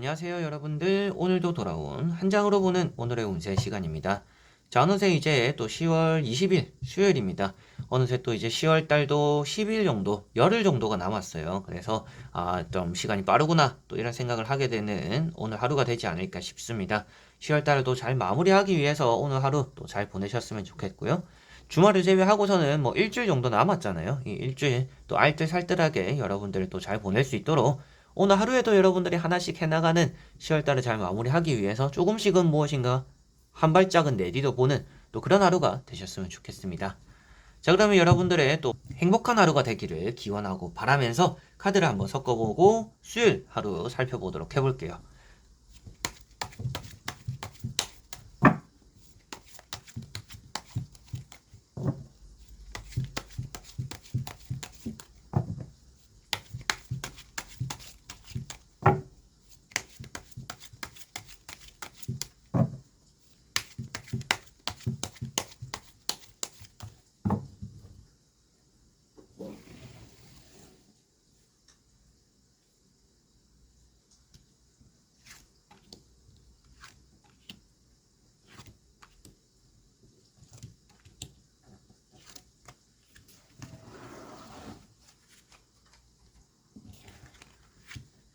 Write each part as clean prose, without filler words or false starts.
안녕하세요 여러분들. 오늘도 돌아온 한 장으로 보는 오늘의 운세 시간입니다. 자, 어느새 이제 또 10월 20일 수요일입니다. 어느새 또 이제 10월 달도 10일 정도, 열흘 정도가 남았어요. 그래서 좀 시간이 빠르구나 또 이런 생각을 하게 되는 오늘 하루가 되지 않을까 싶습니다. 10월 달을 또 잘 마무리하기 위해서 오늘 하루 또 잘 보내셨으면 좋겠고요. 주말을 제외하고서는 뭐 일주일 정도 남았잖아요. 이 일주일 또 알뜰살뜰하게 여러분들 또 잘 보낼 수 있도록 오늘 하루에도 여러분들이 하나씩 해나가는 10월달을 잘 마무리하기 위해서 조금씩은 무엇인가 한 발짝은 내디뎌 보는 또 그런 하루가 되셨으면 좋겠습니다. 자, 그러면 여러분들의 또 행복한 하루가 되기를 기원하고 바라면서 카드를 한번 섞어보고 수요일 하루 살펴보도록 해볼게요.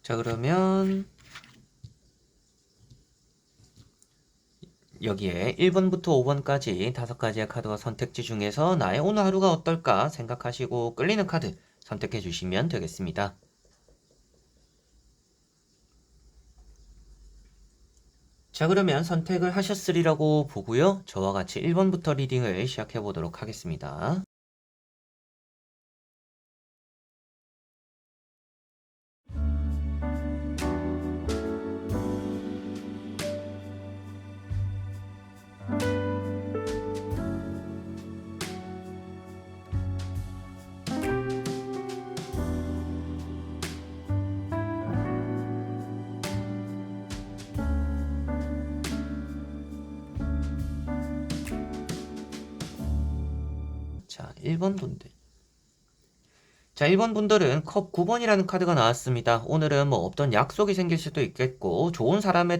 자, 그러면 여기에 1번부터 5번까지 5가지의 카드와 선택지 중에서 나의 오늘 하루가 어떨까 생각하시고 끌리는 카드 선택해 주시면 되겠습니다. 자, 그러면 선택을 하셨으리라고 보고요. 저와 같이 1번부터 리딩을 시작해 보도록 하겠습니다. 자, 1번 분들. 자, 1번 분들은 컵 9번이라는 카드가 나왔습니다. 오늘은 뭐 어떤 약속이 생길 수도 있겠고, 좋은 사람의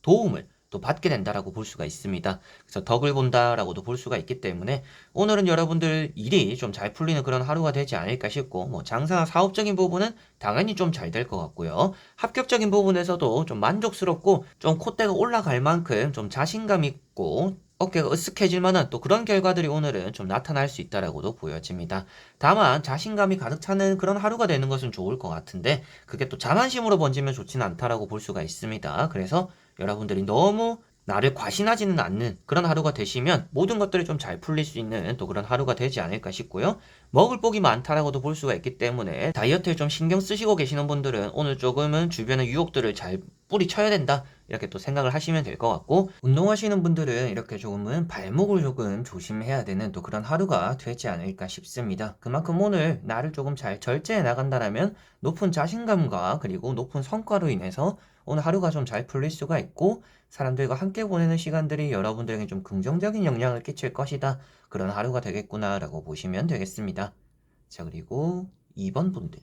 도움을 또 받게 된다라고 볼 수가 있습니다. 그래서 덕을 본다라고도 볼 수가 있기 때문에 오늘은 여러분들 일이 좀 잘 풀리는 그런 하루가 되지 않을까 싶고, 뭐 장사나 사업적인 부분은 당연히 좀 잘 될 것 같고요. 합격적인 부분에서도 좀 만족스럽고 좀 콧대가 올라갈 만큼 좀 자신감 있고 어깨가 으쓱해질 만한 또 그런 결과들이 오늘은 좀 나타날 수 있다라고도 보여집니다. 다만 자신감이 가득 차는 그런 하루가 되는 것은 좋을 것 같은데 그게 또 자만심으로 번지면 좋지는 않다라고 볼 수가 있습니다. 그래서 여러분들이 너무 나를 과신하지는 않는 그런 하루가 되시면 모든 것들이 좀 잘 풀릴 수 있는 또 그런 하루가 되지 않을까 싶고요. 먹을 복이 많다라고도 볼 수가 있기 때문에 다이어트에 좀 신경 쓰시고 계시는 분들은 오늘 조금은 주변의 유혹들을 잘 뿌리쳐야 된다. 이렇게 또 생각을 하시면 될 것 같고, 운동하시는 분들은 이렇게 조금은 발목을 조금 조심해야 되는 또 그런 하루가 되지 않을까 싶습니다. 그만큼 오늘 나를 조금 잘 절제해 나간다라면 높은 자신감과 그리고 높은 성과로 인해서 오늘 하루가 좀 잘 풀릴 수가 있고 사람들과 함께 보내는 시간들이 여러분들에게 좀 긍정적인 영향을 끼칠 것이다. 그런 하루가 되겠구나라고 보시면 되겠습니다. 자, 그리고 2번 분들.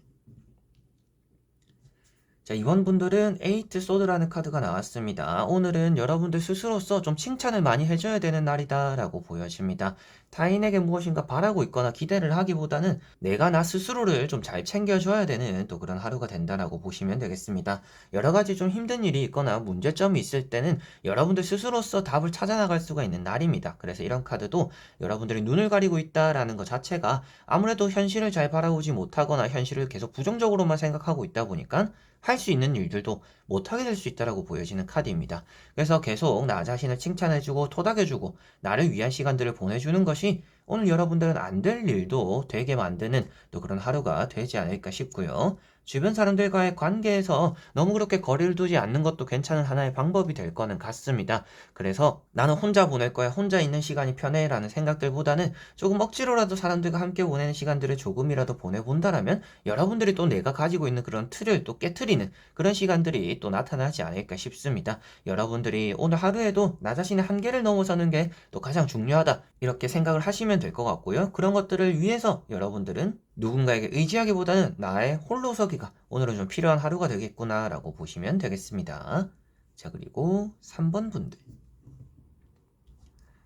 자, 이번 분들은 에이트 소드라는 카드가 나왔습니다. 오늘은 여러분들 스스로서 좀 칭찬을 많이 해줘야 되는 날이다라고 보여집니다. 타인에게 무엇인가 바라고 있거나 기대를 하기보다는 내가 나 스스로를 좀 잘 챙겨줘야 되는 또 그런 하루가 된다라고 보시면 되겠습니다. 여러 가지 좀 힘든 일이 있거나 문제점이 있을 때는 여러분들 스스로서 답을 찾아 나갈 수가 있는 날입니다. 그래서 이런 카드도 여러분들이 눈을 가리고 있다라는 것 자체가 아무래도 현실을 잘 바라보지 못하거나 현실을 계속 부정적으로만 생각하고 있다 보니까 할 수 있는 일들도 못하게 될 수 있다라고 보여지는 카드입니다. 그래서 계속 나 자신을 칭찬해주고 토닥여주고 나를 위한 시간들을 보내주는 것이 오늘 여러분들은 안 될 일도 되게 만드는 또 그런 하루가 되지 않을까 싶고요. 주변 사람들과의 관계에서 너무 그렇게 거리를 두지 않는 것도 괜찮은 하나의 방법이 될 거는 같습니다. 그래서 나는 혼자 보낼 거야, 혼자 있는 시간이 편해 라는 생각들보다는 조금 억지로라도 사람들과 함께 보내는 시간들을 조금이라도 보내본다라면 여러분들이 또 내가 가지고 있는 그런 틀을 또 깨트리는 그런 시간들이 또 나타나지 않을까 싶습니다. 여러분들이 오늘 하루에도 나 자신의 한계를 넘어서는 게 또 가장 중요하다 이렇게 생각을 하시면 될 것 같고요. 그런 것들을 위해서 여러분들은 누군가에게 의지하기보다는 나의 홀로서기가 오늘은 좀 필요한 하루가 되겠구나 라고 보시면 되겠습니다. 자, 그리고 3번 분들.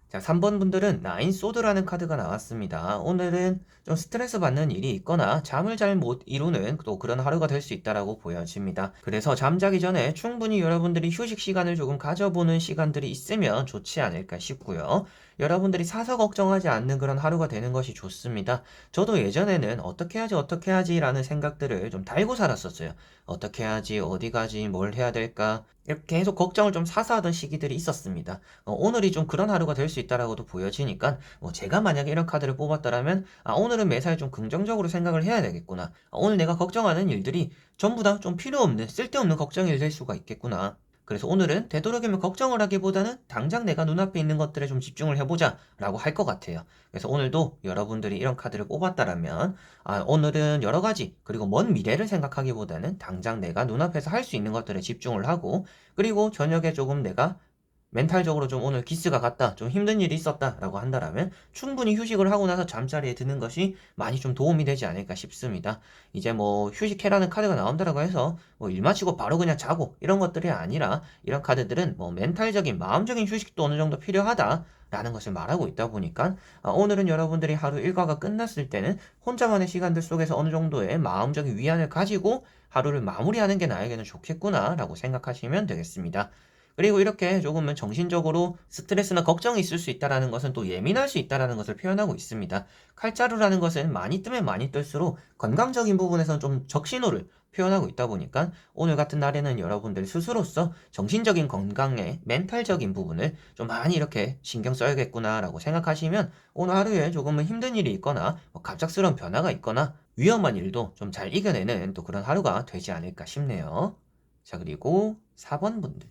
자, 3번 분들은 나인 소드라는 카드가 나왔습니다. 오늘은 좀 스트레스 받는 일이 있거나 잠을 잘 못 이루는 또 그런 하루가 될 수 있다라고 보여집니다. 그래서 잠자기 전에 충분히 여러분들이 휴식 시간을 조금 가져보는 시간들이 있으면 좋지 않을까 싶고요. 여러분들이 사서 걱정하지 않는 그런 하루가 되는 것이 좋습니다. 저도 예전에는 어떻게 하지 라는 생각들을 좀 달고 살았었어요. 어떻게 하지, 어디 가지, 뭘 해야 될까 이렇게 계속 걱정을 좀 사서 하던 시기들이 있었습니다. 오늘이 좀 그런 하루가 될 수 있다라고도 보여지니까 제가 만약에 이런 카드를 뽑았더라면 오늘은 매사에 좀 긍정적으로 생각을 해야 되겠구나. 오늘 내가 걱정하는 일들이 전부 다 좀 필요 없는 쓸데없는 걱정이 될 수가 있겠구나. 그래서 오늘은 되도록이면 걱정을 하기보다는 당장 내가 눈앞에 있는 것들에 좀 집중을 해보자 라고 할 것 같아요. 그래서 오늘도 여러분들이 이런 카드를 뽑았다라면 오늘은 여러 가지 그리고 먼 미래를 생각하기보다는 당장 내가 눈앞에서 할 수 있는 것들에 집중을 하고 그리고 저녁에 조금 내가 멘탈적으로 좀 오늘 기스가 갔다, 좀 힘든 일이 있었다 라고 한다라면 충분히 휴식을 하고 나서 잠자리에 드는 것이 많이 좀 도움이 되지 않을까 싶습니다. 이제 뭐 휴식해라는 카드가 나온다라고 해서 뭐 일 마치고 바로 그냥 자고 이런 것들이 아니라 이런 카드들은 뭐 멘탈적인, 마음적인 휴식도 어느 정도 필요하다. 라는 것을 말하고 있다 보니까 오늘은 여러분들이 하루 일과가 끝났을 때는 혼자만의 시간들 속에서 어느 정도의 마음적인 위안을 가지고 하루를 마무리하는 게 나에게는 좋겠구나 라고 생각하시면 되겠습니다. 그리고 이렇게 조금은 정신적으로 스트레스나 걱정이 있을 수 있다는 것은 또 예민할 수 있다는 것을 표현하고 있습니다. 칼자루라는 것은 많이 뜨면 많이 뜰수록 건강적인 부분에서는 좀 적신호를 표현하고 있다 보니까 오늘 같은 날에는 여러분들 스스로서 정신적인 건강에 멘탈적인 부분을 좀 많이 이렇게 신경 써야겠구나라고 생각하시면 오늘 하루에 조금은 힘든 일이 있거나 갑작스러운 변화가 있거나 위험한 일도 좀 잘 이겨내는 또 그런 하루가 되지 않을까 싶네요. 자, 그리고 4번 분들.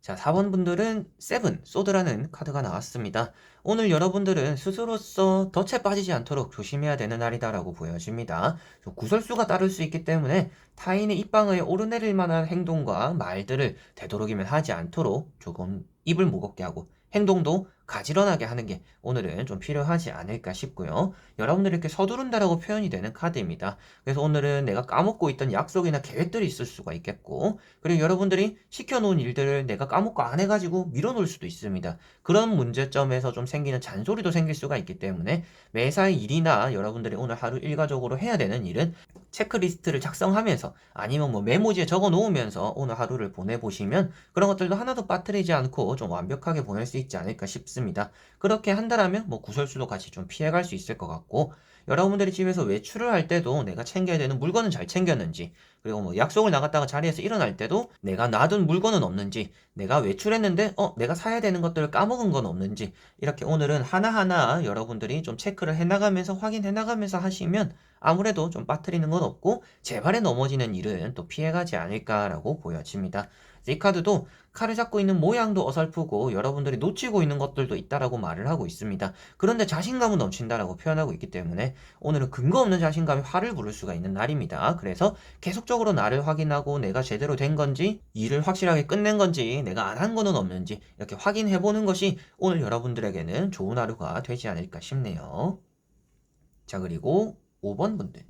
자, 4번 분들은 세븐, 소드라는 카드가 나왔습니다. 오늘 여러분들은 스스로서 덫에 빠지지 않도록 조심해야 되는 날이다라고 보여집니다. 구설수가 따를 수 있기 때문에 타인의 입방아에 오르내릴 만한 행동과 말들을 되도록이면 하지 않도록 조금 입을 무겁게 하고 행동도 가지런하게 하는 게 오늘은 좀 필요하지 않을까 싶고요. 여러분들이 이렇게 서두른다라고 표현이 되는 카드입니다. 그래서 오늘은 내가 까먹고 있던 약속이나 계획들이 있을 수가 있겠고 그리고 여러분들이 시켜놓은 일들을 내가 까먹고 안 해가지고 미뤄놓을 수도 있습니다. 그런 문제점에서 좀 생기는 잔소리도 생길 수가 있기 때문에 매사의 일이나 여러분들이 오늘 하루 일과적으로 해야 되는 일은 체크리스트를 작성하면서 아니면 뭐 메모지에 적어 놓으면서 오늘 하루를 보내보시면 그런 것들도 하나도 빠뜨리지 않고 좀 완벽하게 보낼 수 있지 않을까 싶습니다. 그렇게 한다라면 뭐 구설수도 같이 좀 피해갈 수 있을 것 같고 여러분들이 집에서 외출을 할 때도 내가 챙겨야 되는 물건은 잘 챙겼는지 그리고 뭐 약속을 나갔다가 자리에서 일어날 때도 내가 놔둔 물건은 없는지 내가 외출했는데 내가 사야 되는 것들을 까먹은 건 없는지 이렇게 오늘은 하나하나 여러분들이 좀 체크를 해나가면서 확인해 나가면서 하시면 아무래도 좀 빠뜨리는 건 없고 제발에 넘어지는 일은 또 피해가지 않을까라고 보여집니다. 이 카드도 칼을 잡고 있는 모양도 어설프고 여러분들이 놓치고 있는 것들도 있다라고 말을 하고 있습니다. 그런데 자신감은 넘친다라고 표현하고 있기 때문에 오늘은 근거 없는 자신감이 화를 부를 수가 있는 날입니다. 그래서 계속적으로 나를 확인하고 내가 제대로 된 건지 일을 확실하게 끝낸 건지 내가 안 한 거는 없는지 이렇게 확인해 보는 것이 오늘 여러분들에게는 좋은 하루가 되지 않을까 싶네요. 자, 그리고 5번 분들.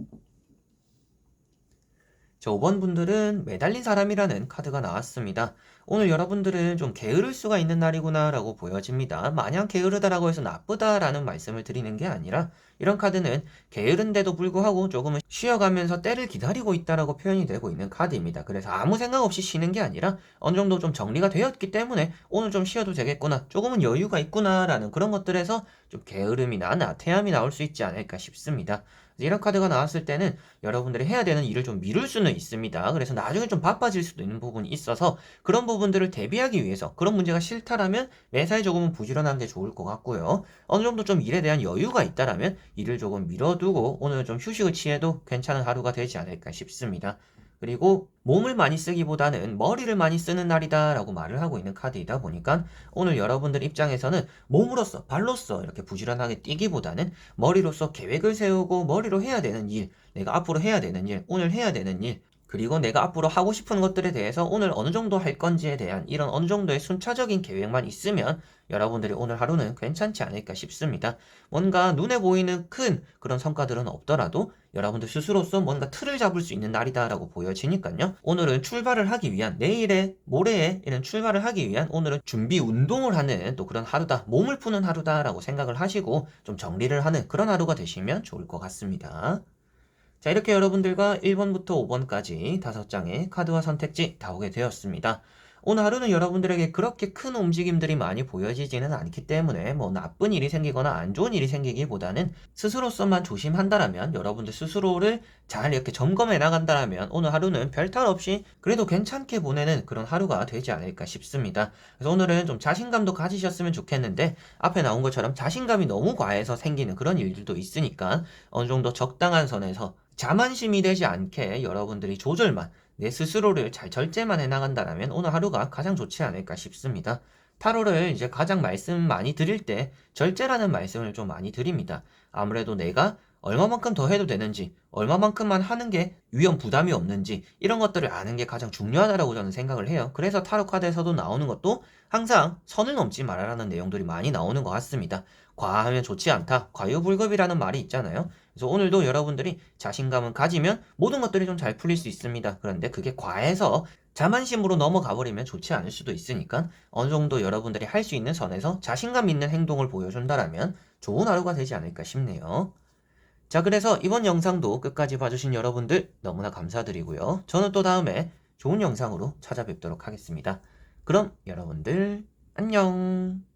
자, 5번 분들은 매달린 사람이라는 카드가 나왔습니다. 오늘 여러분들은 좀 게으를 수가 있는 날이구나 라고 보여집니다. 마냥 게으르다라고 해서 나쁘다라는 말씀을 드리는 게 아니라 이런 카드는 게으른데도 불구하고 조금은 쉬어가면서 때를 기다리고 있다라고 표현이 되고 있는 카드입니다. 그래서 아무 생각 없이 쉬는 게 아니라 어느 정도 좀 정리가 되었기 때문에 오늘 좀 쉬어도 되겠구나, 조금은 여유가 있구나라는 그런 것들에서 좀 게으름이나 나태함이 나올 수 있지 않을까 싶습니다. 이런 카드가 나왔을 때는 여러분들이 해야 되는 일을 좀 미룰 수는 있습니다. 그래서 나중에 좀 바빠질 수도 있는 부분이 있어서 그런 부분들을 대비하기 위해서 그런 문제가 싫다라면 매사에 조금은 부지런한 게 좋을 것 같고요. 어느 정도 좀 일에 대한 여유가 있다라면 일을 조금 미뤄두고 오늘 좀 휴식을 취해도 괜찮은 하루가 되지 않을까 싶습니다. 그리고 몸을 많이 쓰기보다는 머리를 많이 쓰는 날이다 라고 말을 하고 있는 카드이다 보니까 오늘 여러분들 입장에서는 몸으로써 발로써 이렇게 부지런하게 뛰기보다는 머리로써 계획을 세우고 머리로 해야 되는 일, 내가 앞으로 해야 되는 일, 오늘 해야 되는 일, 그리고 내가 앞으로 하고 싶은 것들에 대해서 오늘 어느 정도 할 건지에 대한 이런 어느 정도의 순차적인 계획만 있으면 여러분들이 오늘 하루는 괜찮지 않을까 싶습니다. 뭔가 눈에 보이는 큰 그런 성과들은 없더라도 여러분들 스스로서 뭔가 틀을 잡을 수 있는 날이다라고 보여지니까요. 오늘은 출발을 하기 위한 내일에 모레에 이런 출발을 하기 위한 오늘은 준비 운동을 하는 또 그런 하루다. 몸을 푸는 하루다라고 생각을 하시고 좀 정리를 하는 그런 하루가 되시면 좋을 것 같습니다. 자, 이렇게 여러분들과 1번부터 5번까지 5장의 카드와 선택지 다 오게 되었습니다. 오늘 하루는 여러분들에게 그렇게 큰 움직임들이 많이 보여지지는 않기 때문에 뭐 나쁜 일이 생기거나 안 좋은 일이 생기기보다는 스스로서만 조심한다라면 여러분들 스스로를 잘 이렇게 점검해 나간다라면 오늘 하루는 별탈 없이 그래도 괜찮게 보내는 그런 하루가 되지 않을까 싶습니다. 그래서 오늘은 좀 자신감도 가지셨으면 좋겠는데 앞에 나온 것처럼 자신감이 너무 과해서 생기는 그런 일들도 있으니까 어느 정도 적당한 선에서 자만심이 되지 않게 여러분들이 조절만 내 스스로를 잘 절제만 해나간다면 오늘 하루가 가장 좋지 않을까 싶습니다. 타로를 이제 가장 말씀 많이 드릴 때 절제라는 말씀을 좀 많이 드립니다. 아무래도 내가 얼마만큼 더 해도 되는지, 얼마만큼만 하는 게 위험 부담이 없는지 이런 것들을 아는 게 가장 중요하다고 저는 생각을 해요. 그래서 타로 카드에서도 나오는 것도 항상 선을 넘지 말아라는 내용들이 많이 나오는 것 같습니다. 과하면 좋지 않다. 과유불급이라는 말이 있잖아요. 그래서 오늘도 여러분들이 자신감을 가지면 모든 것들이 좀 잘 풀릴 수 있습니다. 그런데 그게 과해서 자만심으로 넘어가 버리면 좋지 않을 수도 있으니까 어느 정도 여러분들이 할 수 있는 선에서 자신감 있는 행동을 보여준다라면 좋은 하루가 되지 않을까 싶네요. 자, 그래서 이번 영상도 끝까지 봐주신 여러분들 너무나 감사드리고요. 저는 또 다음에 좋은 영상으로 찾아뵙도록 하겠습니다. 그럼 여러분들 안녕.